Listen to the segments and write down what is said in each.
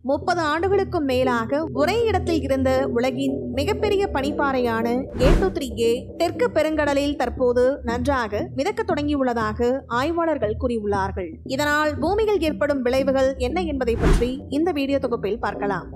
30 ஆண்டுகளுக்கும் மேலாக ஒரே இடத்தில் இருந்த உலகின் மிகப்பெரிய பனிப்பாறையான A23A தெற்கு பெருங்கடலில் தற்போது நன்றாக மிதக்க தொடங்கியுள்ளதாக ஆய்வாளர்கள் கூறியுள்ளார்கள். இதனால் பூமியில் ஏற்படும் விளைவுகள் என்ன என்பதை பற்றி இந்த வீடியோ தொகுப்பில் பார்க்கலாம்.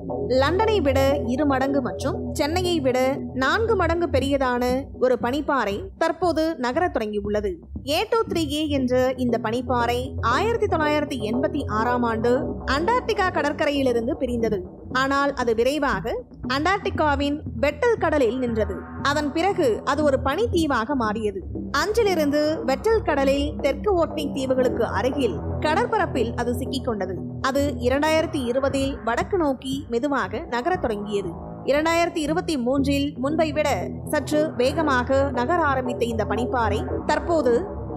லண்டனை விட 2 மடங்கு மற்றும் சென்னையை விட 4 மடங்கு பெரியதான ஒரு பனிப்பாறை தற்போது நகரத் தொடங்கியுள்ளது. A23A என்ற இந்த பனிப்பாறை 1986ஆம் ஆண்டு அண்டார்டிகா கடற்கரையிலிருந்து பிரிந்தது. ஆனால் அது விரைவாக அண்டார்டிகாவின் வெட்டல் கடலில் நின்றது. அதன் பிறகு அது ஒரு பனித்தீவாக மாறியது. அஞ்சிலிருந்து வெட்டல் கடலில் தெற்கு ஓட்னிக் தீவுகளுக்கு அருகில் கடற்பரப்பில் அது சிக்கிக் கொண்டது. அது 2020இல் வடக்கு நோக்கி மெதுவாக நகரத் தொடங்கியது. 2023இல் முன்பை விட சற்று வேகமாக நகர ஆரம்பித்த இந்த பனிப்பாறை தற்போது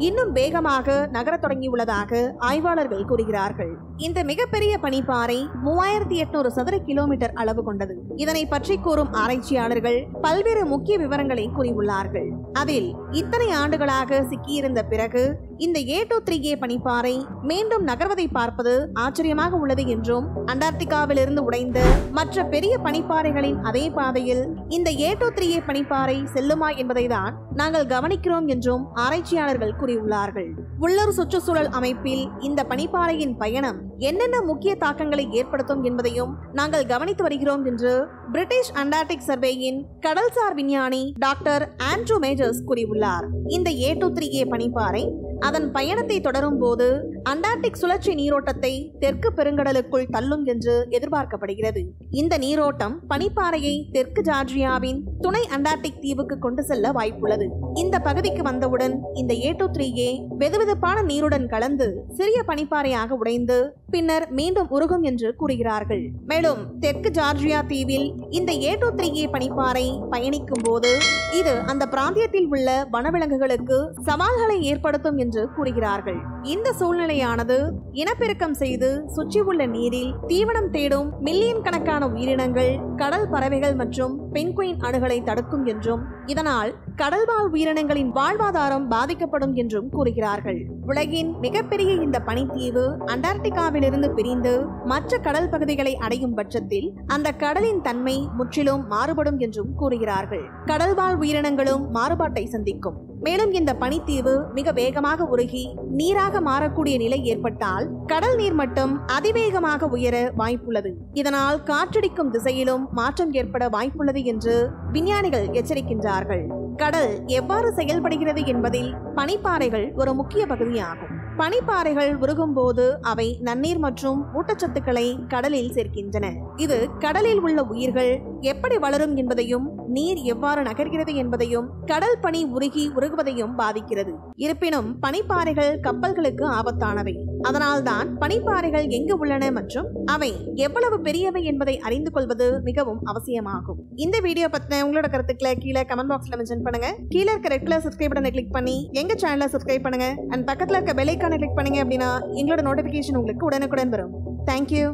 இன்னும் வேகமாக நகரத் தொடங்கியுள்ளதாக ஆய்வாளர்கள் கூறுகிறார்கள். இந்த மிகப்பெரிய பனிப்பாறை 3800 சதுர கிலோமீட்டர் அளவு கொண்டது. இதனை பற்றி கூறும் ஆராய்ச்சியாளர்கள் பல்வேறு முக்கிய விவரங்களை கூறியுள்ளார்கள். அதில் இத்தனை ஆண்டுகளாக சிக்கியிருந்த பிறகு இந்த A23A பனிப்பாறை மீண்டும் நகர்வதை பார்ப்பது ஆச்சரியமாக உள்ளது என்றும், அண்டார்டிகாவிலிருந்து உடைந்த மற்ற பெரிய பனிப்பாறைகளின் அதே பாதையில் இந்த A23A பனிப்பாறை செல்லுமா என்பதை தான் நாங்கள் கவனிக்கிறோம் என்றும் ஆராய்ச்சியாளர்கள் கூறியுள்ளார்கள். உள்ளூர் சுற்றுச்சூழல் அமைப்பில் இந்த பனிப்பாறையின் பயணம் என்னென்ன முக்கிய தாக்கங்களை ஏற்படுத்தும் என்பதையும் நாங்கள் கவனித்து வருகிறோம் என்று பிரிட்டிஷ் அண்டார்டிக் சர்வேயின் கடல்சார் விஞ்ஞானி டாக்டர் ஆண்ட்ரூ மேஜர்ஸ் கூறியுள்ளார். இந்த A23A பனிப்பாறை அதன் பயணத்தை தொடரும் போது அண்டார்டிக் சுழற்சி நீரோட்டத்தை தெற்கு பெருங்கடலுக்குள் தள்ளும் என்று எதிர்பார்க்கப்படுகிறது. இந்த நீரோட்டம் பனிப்பாறையை தெற்கு ஜார்ஜியாவின் துணை அண்டார்டிக் தீவுக்கு கொண்டு செல்ல வாய்ப்புள்ளது. இந்த பகுதிக்கு வந்தவுடன் இந்த A23A வெதுவெதுப்பான நீருடன் கலந்து சிறிய பனிப்பாறையாக உடைந்து பின்னர் மீண்டும் உருகும் என்று கூறுகிறார்கள். மேலும் தெற்கு ஜார்ஜியா தீவில் இந்த A23A பனிப்பாறை பயணிக்கும் போது இது அந்த பிராந்தியத்தில் உள்ள வனவிலங்குகளுக்கு சவால்களை ஏற்படுத்தும் என்று கூறுகிறார்கள். இந்த சூழ்நிலையானது இனப்பெருக்கம் செய்து சுற்றியுள்ள நீரில் தீவனம் தேடும் மில்லியன் கணக்கான உயிரினங்கள், கடல் பறவைகள் மற்றும் பென்குயின் அணுகளை தடுக்கும் என்றும், இதனால் கடல்வாழ் உயிரினங்களின் வாழ்வாதாரம் பாதிக்கப்படும் என்றும் கூறுகிறார்கள். உலகின் மிகப்பெரிய இந்த பனித்தீவு அண்டார்டிகாவிலிருந்து பிரிந்து மற்ற கடல் பகுதிகளை அடையும் பட்சத்தில் அந்த கடலின் தன்மை முற்றிலும் மாறுபடும் என்றும் கூறுகிறார்கள். கடல்வாழ் உயிரினங்களும் மாறுபாட்டை சந்திக்கும். மேலும் இந்த பனித்தீவு மிக வேகமாக உருகி நீராக மாறக்கூடிய நிலை ஏற்பட்டால் கடல் நீர் மட்டம் அதிவேகமாக உயர வாய்ப்புள்ளது. இதனால் காற்றடிக்கும் திசையிலும் மாற்றம் ஏற்பட வாய்ப்புள்ளது என்று விஞ்ஞானிகள் எச்சரிக்கின்றார்கள். கடல் எவ்வாறு செயல்படுகிறது என்பதில் பனிப்பாறைகள் ஒரு முக்கிய பகுதியாகும். பனிப்பாறைகள் உருகும் போது அவை நன்னீர் மற்றும் ஊட்டச்சத்துக்களை கடலில் சேர்க்கின்றன. இது கடலில் உள்ள உயிர்கள் எப்படி வளரும் என்பதையும், நீர் எவ்வாறு நகர்கிறது என்பதையும், கடல் பனி உருகுவதையும் பாதிக்கிறது. இருப்பினும் பனிப்பாறைகள் கப்பல்களுக்கு ஆபத்தானவை. அதனால்தான் பனிப்பாறைகள் எங்கு உள்ளன மற்றும் அவை எவ்வளவு பெரியவை என்பதை அறிந்து கொள்வது மிகவும் அவசியமாகும். இந்த வீடியோ பத்தின உங்களோட கருத்துக்களை கீழே கமெண்ட் பாக்ஸ்ல மென்ஷன் பண்ணுங்க. கீழே இருக்க ரெட் கலர் சப்ஸ்கிரைப் பட்டனை கிளிக் பண்ணி எங்க சேனலை சப்ஸ்கிரைப் பண்ணுங்க. அண்ட் பக்கத்துல இருக்க பெல் ஐகானை கிளிக் பண்ணீங்க அப்படின்னா எங்களோட நோட்டிபிகேஷன் உங்களுக்கு உடனுக்குடன் வரும். தேங்க்யூ.